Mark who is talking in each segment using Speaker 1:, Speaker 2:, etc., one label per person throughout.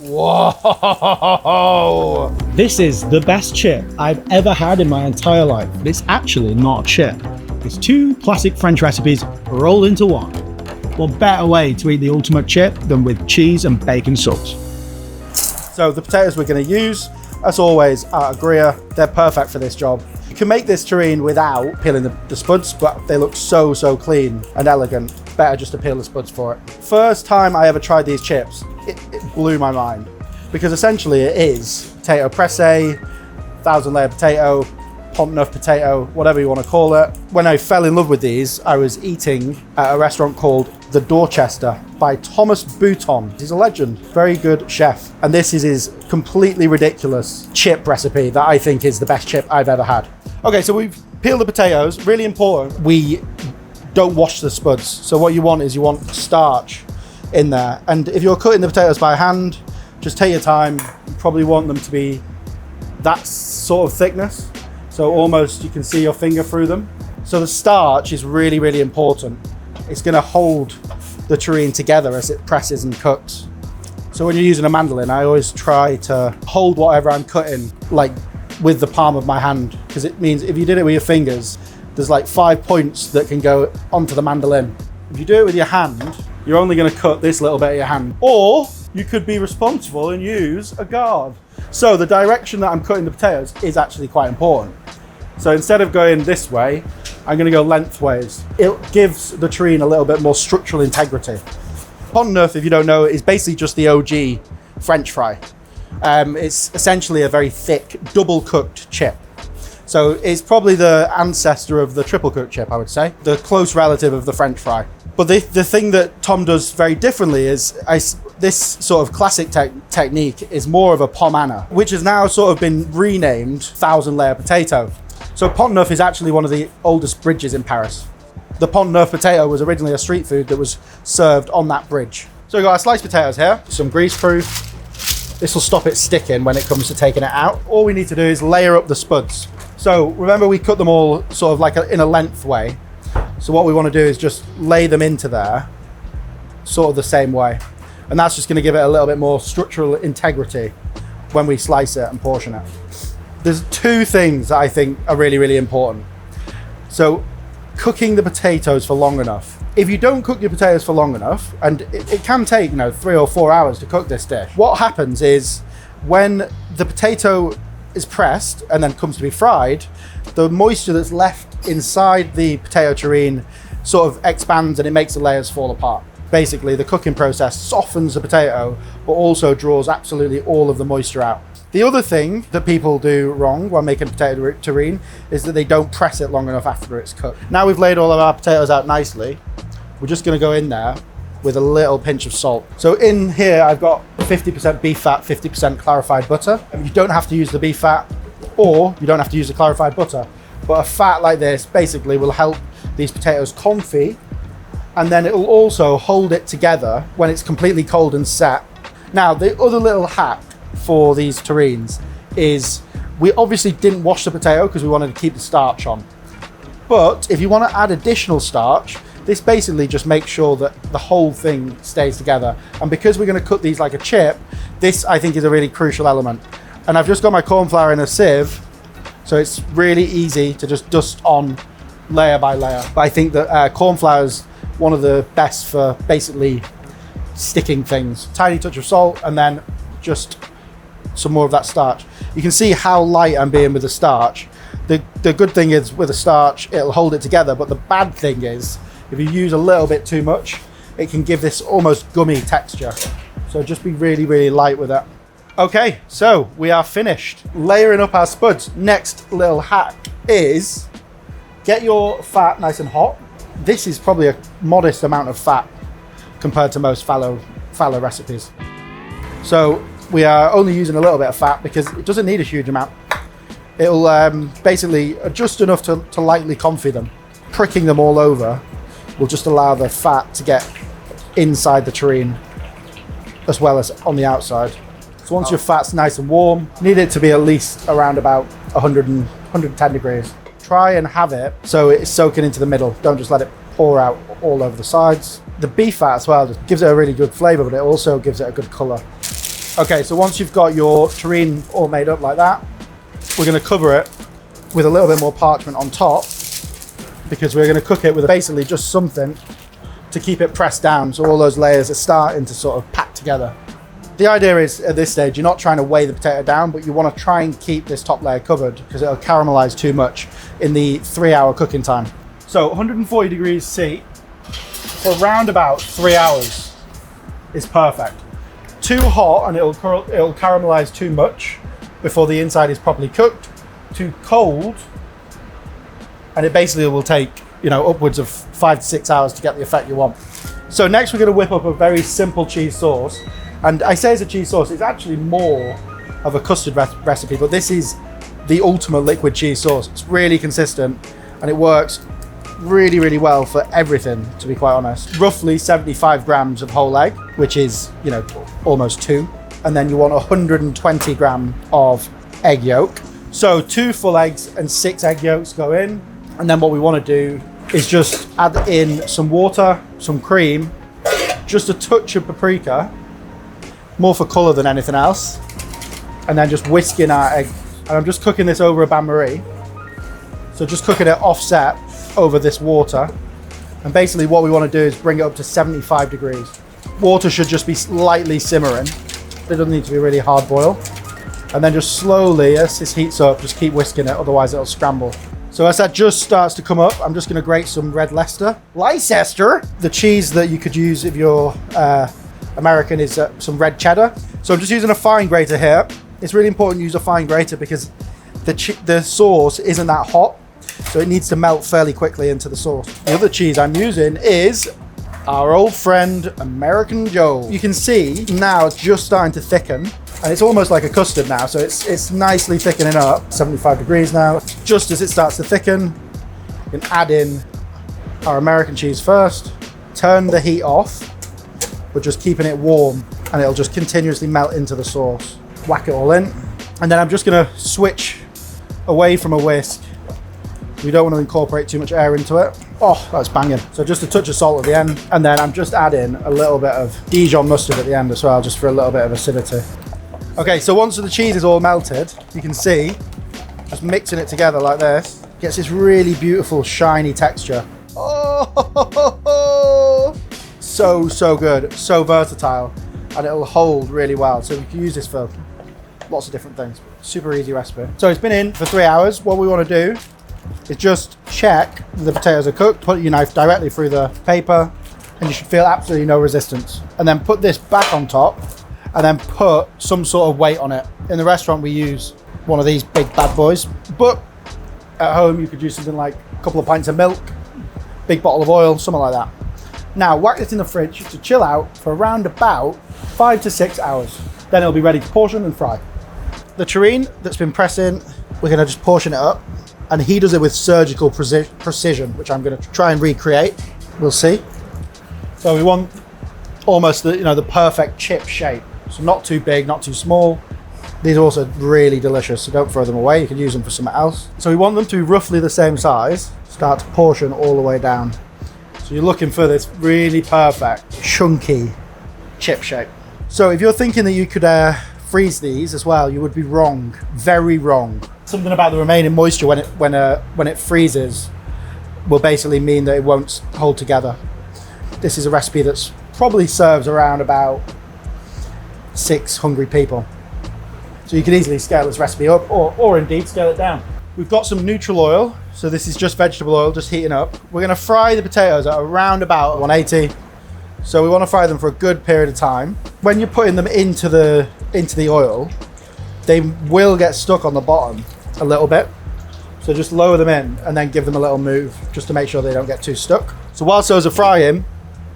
Speaker 1: Whoa! This is the best chip I've ever had in my entire life. But it's actually not a chip. It's two classic French recipes rolled into one. What better way to eat the ultimate chip than with cheese and bacon sauce? So the potatoes we're going to use, as always, are a gruyere. They're perfect for this job. You can make this terrine without peeling the spuds, but they look so clean and elegant. Better just to peel the spuds for it. First time I ever tried these chips, it blew my mind, because essentially it is potato presse, 1,000-layer potato, Pont-Neuf potato, whatever you want to call it. When I fell in love with these, I was eating at a restaurant called The Dorchester by Thomas Bouton. He's a legend, very good chef. And this is his completely ridiculous chip recipe that I think is the best chip I've ever had. Okay, so we've peeled the potatoes. Really important, we don't wash the spuds. So what you want is you want starch in there. And if you're cutting the potatoes by hand, just take your time. You probably want them to be that sort of thickness. So almost you can see your finger through them. So the starch is really important. It's gonna hold the terrine together as it presses and cooks. So when you're using a mandolin, I always try to hold whatever I'm cutting like with the palm of my hand, because it means if you did it with your fingers, there's like 5 points that can go onto the mandolin. If you do it with your hand, you're only gonna cut this little bit of your hand. Or you could be responsible and use a guard. So the direction that I'm cutting the potatoes is actually quite important. So instead of going this way, I'm going to go lengthways. It gives the terrine a little bit more structural integrity. Pont-Neuf, if you don't know, is basically just the OG French fry. It's essentially a very thick, double-cooked chip. So it's probably the ancestor of the triple-cooked chip, I would say. The close relative of the French fry. But the thing that Tom does very differently is this sort of classic technique is more of a pomme, which has now sort of been renamed 1,000-layer potato. So Pont-Neuf is actually one of the oldest bridges in Paris. The Pont-Neuf potato was originally a street food that was served on that bridge. So we've got our sliced potatoes here, some grease-proof. This will stop it sticking when it comes to taking it out. All we need to do is layer up the spuds. So remember we cut them all sort of like in a length way. So what we want to do is just lay them into there, sort of the same way. And that's just going to give it a little bit more structural integrity when we slice it and portion it. There's two things that I think are really important. So cooking the potatoes for long enough. If you don't cook your potatoes for long enough, and it can take 3 or 4 hours to cook this dish, what happens is when the potato is pressed and then comes to be fried, the moisture that's left inside the potato terrine sort of expands and it makes the layers fall apart. Basically, the cooking process softens the potato, but also draws absolutely all of the moisture out. The other thing that people do wrong when making potato terrine is that they don't press it long enough after it's cooked. Now we've laid all of our potatoes out nicely, we're just going to go in there with a little pinch of salt. So in here I've got 50% beef fat, 50% clarified butter. And you don't have to use the beef fat, or you don't have to use the clarified butter, but a fat like this basically will help these potatoes confit, and then it will also hold it together when it's completely cold and set. Now the other little hack for these terrines is we obviously didn't wash the potato because we wanted to keep the starch on. But if you want to add additional starch, this basically just makes sure that the whole thing stays together. And because we're going to cut these like a chip, this I think is a really crucial element. And I've just got my cornflour in a sieve, so it's really easy to just dust on layer by layer. But I think that cornflour is one of the best for basically sticking things. Tiny touch of salt and then just some more of that starch. You can see how light I'm being with the starch. The good thing is with the starch, it'll hold it together, but the bad thing is if you use a little bit too much, it can give this almost gummy texture. So just be really light with it. Okay, so we are finished layering up our spuds. Next little hack is get your fat nice and hot. This is probably a modest amount of fat compared to most fallow recipes. So we are only using a little bit of fat because it doesn't need a huge amount. It'll basically just enough to lightly confit them. Pricking them all over will just allow the fat to get inside the terrine as well as on the outside. So once your fat's nice and warm, you need it to be at least around about 110 degrees. Try and have it so it's soaking into the middle. Don't just let it pour out all over the sides. The beef fat as well just gives it a really good flavor, but it also gives it a good color. Okay, so once you've got your terrine all made up like that, we're going to cover it with a little bit more parchment on top, because we're going to cook it with basically just something to keep it pressed down, so all those layers are starting to sort of pack together. The idea is, at this stage, you're not trying to weigh the potato down, but you want to try and keep this top layer covered because it'll caramelize too much in the 3-hour cooking time. So 140 degrees C for around about 3 hours is perfect. Too hot and it'll caramelize too much before the inside is properly cooked. Too cold and it basically will take, you know, upwards of 5 to 6 hours to get the effect you want. So next we're going to whip up a very simple cheese sauce. And I say it's a cheese sauce, it's actually more of a custard recipe, but this is the ultimate liquid cheese sauce. It's really consistent and it works really, really well for everything, to be quite honest. Roughly 75 grams of whole egg, which is, you know, almost 2. And then you want 120 gram of egg yolk. So 2 full eggs and 6 egg yolks go in. And then what we want to do is just add in some water, some cream, just a touch of paprika, more for colour than anything else, and then just whisk in our egg. And I'm just cooking this over a bain-marie, so just cooking it offset over this water. And basically what we want to do is bring it up to 75 degrees. Water should just be lightly simmering. It doesn't need to be really hard boil. And then just slowly, as this heats up, just keep whisking it, otherwise it'll scramble. So as that just starts to come up, I'm just going to grate some red Leicester. The cheese that you could use if you're American is some red cheddar. So I'm just using a fine grater here. It's really important to use a fine grater because the sauce isn't that hot, so it needs to melt fairly quickly into the sauce. The other cheese I'm using is our old friend American Joe. You can see now it's just starting to thicken, and it's almost like a custard now, so it's nicely thickening up. 75 degrees now. Just as it starts to thicken, you can add in our American cheese first, turn the heat off. We're just keeping it warm and it'll just continuously melt into the sauce. Whack it all in. And then I'm just gonna switch away from a whisk. We don't want to incorporate too much air into it. Oh, that's banging. So just a touch of salt at the end. And then I'm just adding a little bit of Dijon mustard at the end as well, just for a little bit of acidity. Okay, so once the cheese is all melted, you can see, just mixing it together like this, gets this really beautiful shiny texture. Oh, so good, so versatile, and it'll hold really well. So we can use this for lots of different things. Super easy recipe. So it's been in for 3 hours. What we want to do is just check the potatoes are cooked. Put your knife directly through the paper and you should feel absolutely no resistance. And then put this back on top and then put some sort of weight on it. In the restaurant we use one of these big bad boys, but at home you could use something like a couple of pints of milk, big bottle of oil, something like that. Now whack this in the fridge to chill out for around about 5 to 6 hours. Then it'll be ready to portion and fry. The terrine that's been pressing, we're going to just portion it up, and he does it with surgical precision, which I'm going to try and recreate. We'll see. So we want almost the perfect chip shape. So not too big, not too small. These are also really delicious, so don't throw them away. You can use them for something else. So we want them to be roughly the same size. Start to portion all the way down. So you're looking for this really perfect, chunky chip shape. So if you're thinking that you could freeze these as well, you would be wrong, very wrong. Something about the remaining moisture when it freezes will basically mean that it won't hold together. This is a recipe that's probably serves around about 6 hungry people. So you can easily scale this recipe up or indeed scale it down. We've got some neutral oil. So this is just vegetable oil, just heating up. We're gonna fry the potatoes at around about 180. So we wanna fry them for a good period of time. When you're putting them into the oil, they will get stuck on the bottom a little bit. So just lower them in and then give them a little move just to make sure they don't get too stuck. So whilst those are frying,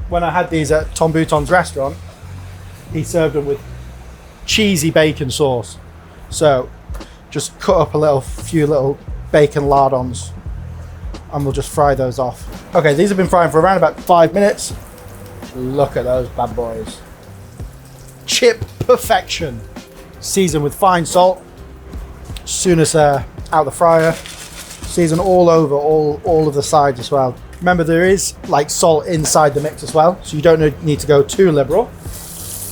Speaker 1: when I had these at Tom Bouton's restaurant, he served them with cheesy bacon sauce. So just cut up a few little bacon lardons and we'll just fry those off. Okay, these have been frying for around about 5 minutes. Look at those bad boys. Chip perfection. Season with fine salt. As soon as out the fryer. Season all over, all of the sides as well. Remember, there is like salt inside the mix as well, so you don't need to go too liberal.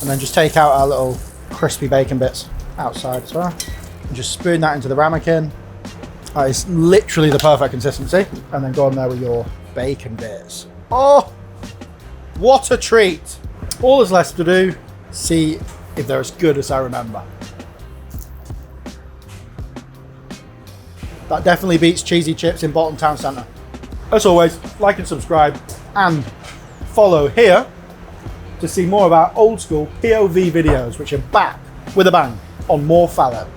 Speaker 1: And then just take out our little crispy bacon bits outside as well. And just spoon that into the ramekin. It's literally the perfect consistency. And then go on there with your bacon bits. Oh, what a treat. All that's left to do, see if they're as good as I remember. That definitely beats cheesy chips in Bolton Town Centre. As always, like and subscribe and follow here to see more of our old school POV videos, which are back with a bang on more Fallow.